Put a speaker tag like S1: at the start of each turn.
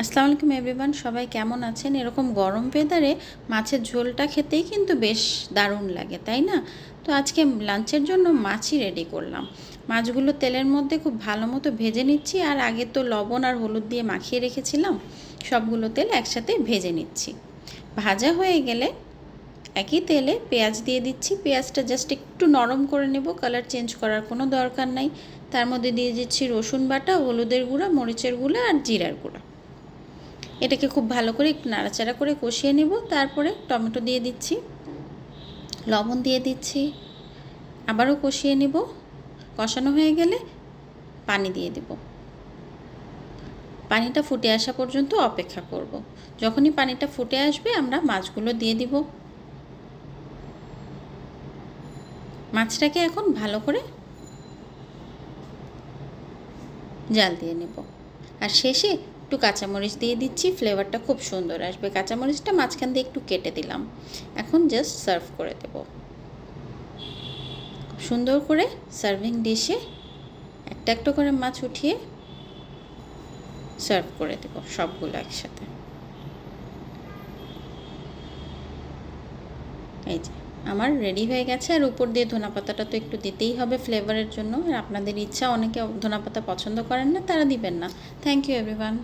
S1: আসসালামু আলাইকুম এভরিওয়ান, সবাই কেমন আছেন? এরকম গরম ওয়েদারে মাছের ঝোলটা খেতেই কিন্তু বেশ দারুণ লাগে, তাই না? তো আজকে লাঞ্চের জন্য মাছই রেডি করলাম। মাছগুলো তেলের মধ্যে খুব ভালো মতো ভেজে নিচ্ছি, আর আগে তো লবণ আর হলুদ দিয়ে মাখিয়ে রেখেছিলাম। সবগুলো তেল একসাথে ভেজে নিচ্ছি। ভাজা হয়ে গেলে একই তেলে পেঁয়াজ দিয়ে দিচ্ছি। পেঁয়াজটা জাস্ট একটু নরম করে নেব, কালার চেঞ্জ করার কোনো দরকার নাই। তার মধ্যে দিয়ে দিচ্ছি রসুন বাটা, হলুদের গুঁড়া, মরিচের গুঁড়া আর জিরার গুঁড়া। এটাকে খুব ভালো করে একটু নাড়াচাড়া করে কষিয়ে নেব। তারপরে টমেটো দিয়ে দিচ্ছি, লবণ দিয়ে দিচ্ছি, আবারও কষিয়ে নেব। কষানো হয়ে গেলে পানি দিয়ে দেব। পানিটা ফুটে আসা পর্যন্ত অপেক্ষা করব। যখনই পানিটা ফুটে আসবে আমরা মাছগুলো দিয়ে দিব। মাছটাকে এখন ভালো করে জাল দিয়ে নেব। আর শেষে একটু কাঁচামরিচ দিয়ে দিচ্ছি, ফ্লেভারটা খুব সুন্দর আসবে। কাঁচামরিচটা মাঝখান দিয়ে একটু কেটে দিলাম। এখন জাস্ট সার্ভ করে দেব। সুন্দর করে সার্ভিং ডিশে একটা একটা করে মাছ উঠিয়ে সার্ভ করে দেব সবগুলো একসাথে। এই যে আমার রেডি হয়ে গেছে। আর উপর দিয়ে ধনেপাতাটা তো একটু দিতেই হবে ফ্লেভারের জন্য। আর আপনাদের ইচ্ছা, অনেকে ধনেপাতা পছন্দ করেন না, তারা দিবেন না। Thank you everyone.